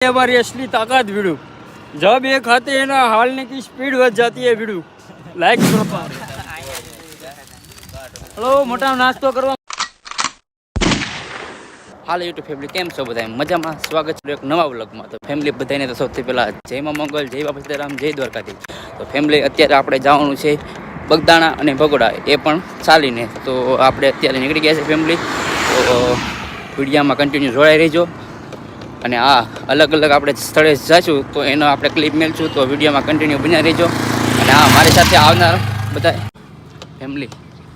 हमारी असली ताकत वीडियो जब ये खाते हैं ना हालने की स्पीड बढ़ जाती है वीडियो लाइक हेलो मोटा नाश्तो करवा હાલ યુટ્યુબ ફેમિલી કેમ છો બધા મજામાં સ્વાગત છે એક નવા વ્લોગમાં તો ફેમિલી બધાને તો સૌથી પહેલાં જય મા મંગલ જય બાપા સીતારામ જય દ્વારકાધીશ તો ફેમિલી અત્યારે આપણે જવાનું છે બગદાણા અને ભગોડા એ પણ ચાલીને તો આપણે અત્યારે નીકળી ગયા છે ફેમિલી તો વિડીયામાં કન્ટિન્યુ જોડાઈ રહેજો અને આ અલગ અલગ આપણે સ્થળે જઈશું તો એનો આપણે ક્લિપ મેળશું તો વિડીયોમાં કન્ટિન્યુ બન્યા રહેજો અને આ મારી સાથે આવનાર બધા ફેમિલી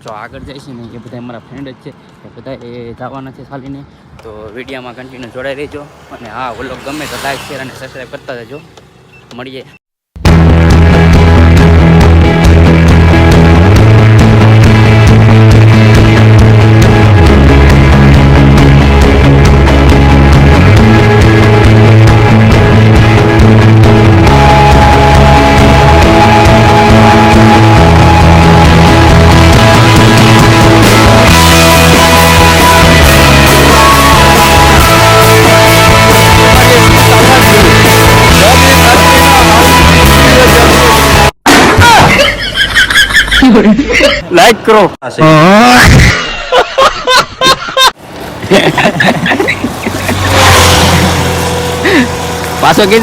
જો આગળ જાય છે ને એ બધા મારા ફ્રેન્ડ જ છે એ બધા એ જવાના છે ચાલીને તો વિડીયોમાં કન્ટિન્યુ જોડાઈ રહેજો અને હા વ્લોગ ગમે તો લાઈક શેર અને સબસ્ક્રાઈબ કરતા રહેજો મળીએ लाइक करो पासो के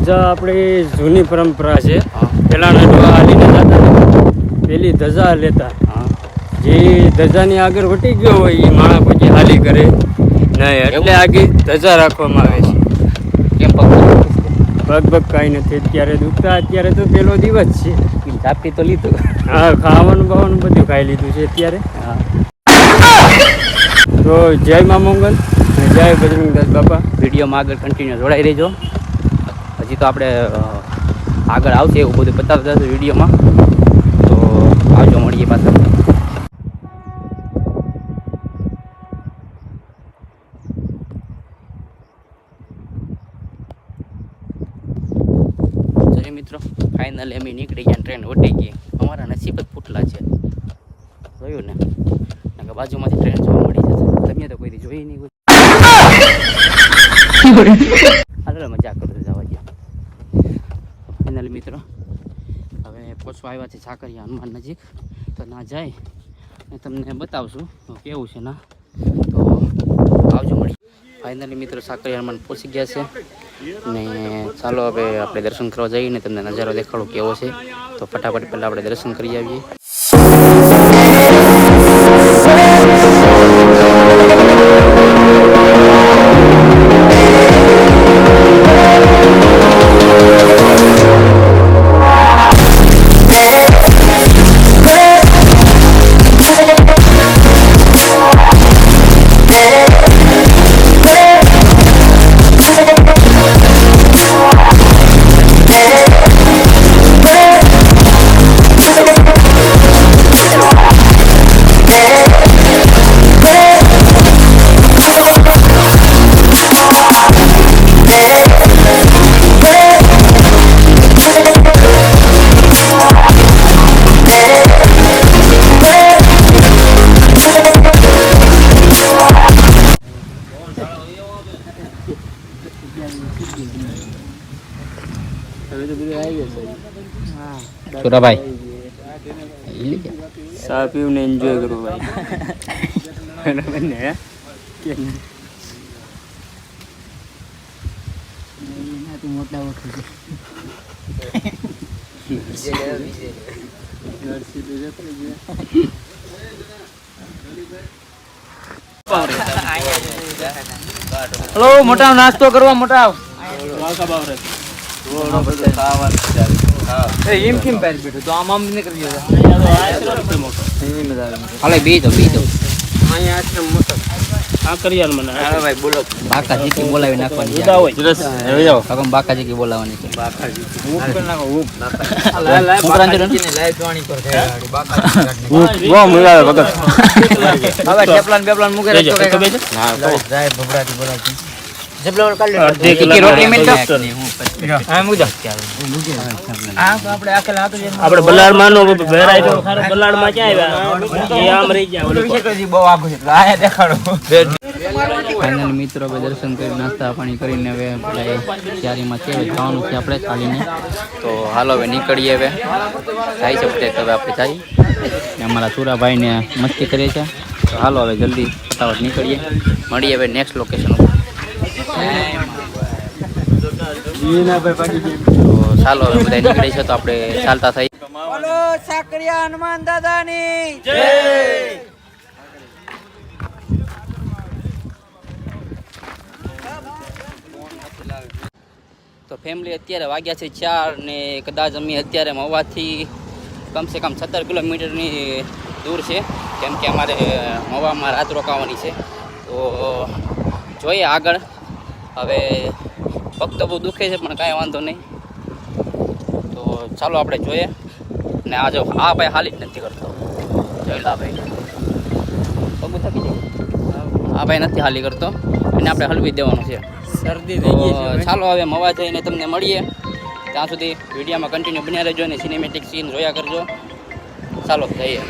ધજા આપણી જૂની પરંપરા છે પહેલાંના ડોહા હાલીને જતા પેલી ધજા લેતા જે ધજાની આગળ વટી ગયો હોય એ માણસ પછી હાલી કરે નહીં એટલે આગળ ધજા રાખવામાં આવે છે કેમ પગ કાંઈ નથી અત્યારે દુખતા અત્યારે તો પહેલો દિવસ છે ઝાપટી તો લીધું હા ખાવાનું બાવાનું બધું ખાઈ લીધું છે અત્યારે તો જય મા મંગલ અને જય બજરંગદાસ બાપા વિડીયોમાં આગળ કન્ટિન્યુ જોડાઈ રહેજો હજી તો આપણે આગળ આવશે એવું બધું બતાવતા જશું વિડીયોમાં તો આવજો મળીએ પાછા જય મિત્રો ફાઇનલી અમે નીકળી ગયા ટ્રેન ઉડી ગઈ અમારા નસીબ જ ફૂટલા છે જોયું ને કે બાજુમાંથી ટ્રેન જોવા મળી જશે તમે તો કોઈ જોઈ નહીં હાલો મજા કરું જવા દે ફાઇનલી મિત્રો હવે પહોંચવા આવ્યા છે સાકરિયા હનુમાન નજીક તો ના જાય ને તમને બતાવશું કેવું છે ના તો આવજો મળી ફાઇનલી મિત્રો સાકરિયા હનુમાન પહોંચી ગયા છે ને ચાલો હવે આપણે દર્શન કરવા જઈએ ને તમને નજારો દેખાડો કેવો છે તો ફટાફટ પહેલાં આપણે દર્શન કરી આવીએ छोरा भाई ચા પીવું ને એન્જોય કરું ભાઈ બરાબર ને મોટા हेलो मोटा नाश्तो करवा मोटा એમ કેમ પહેર બેઠું તો આમ નીકળી ગયો હાલે બી તો અહીંયા આશ્રમ મોટો હાલો ભાઈ બોલો બાકાજી કી બોલાવી નાખવાની બાકાજી કી બોલાવવાની છે હવે ટેપલાન બેપલાન મૂકે તો રોટલી મિલતો આપણે બલાડમાં નો વેરાયટી ખારો બલાડમાં ક્યાં આવ્યા એ આમ રહી ગયા ફાઇનલ મિત્રો હવે દર્શન કરી નાસ્તા પાણી કરીને હવે તૈયારીમાં છે હવે જવાનું છે આપણે ચાલીને તો હાલો હવે નીકળીએ હવે જાય છે બધા તો હવે આપણે જઈએ ને અમારા સુરાભાઈને મસ્તી કરીએ છીએ તો હાલો હવે જલ્દી ફટાફટ નીકળીએ મળીએ હવે નેક્સ્ટ લોકેશન ઉપર તો ચાલો હવે બધા નીકળે છે તો આપણે ચાલતા થઈ બોલો સાકરિયા હનુમાન દાદાની જય. તો ફેમિલી અત્યારે વાગ્યા છે 4 ને કદાચ અમે અત્યારે મવાથી કમસે કમ 17 કિલોમીટરની દૂર છે કેમ કે અમારે મવામાં રાત રોકાવાની છે તો જોઈએ આગળ હવે પગ તો બહુ દુખે છે પણ કાંઈ વાંધો નહીં તો ચાલો આપણે જોઈએ ને આ જો આ ભાઈ હાલી જ નથી કરતો જોઈ લા ભાઈ પગ થકી જાય આ ભાઈ નથી હાલી કરતો એને આપણે હલવી દેવાનું છે શરદી થઈ ગઈ છે ચાલો હવે મવા જઈને તમને મળીએ ત્યાં સુધી વિડીયોમાં કન્ટિન્યુ બન્યા રહેજો અને સિનેમેટિક સીન જોયા કરજો ચાલો જઈએ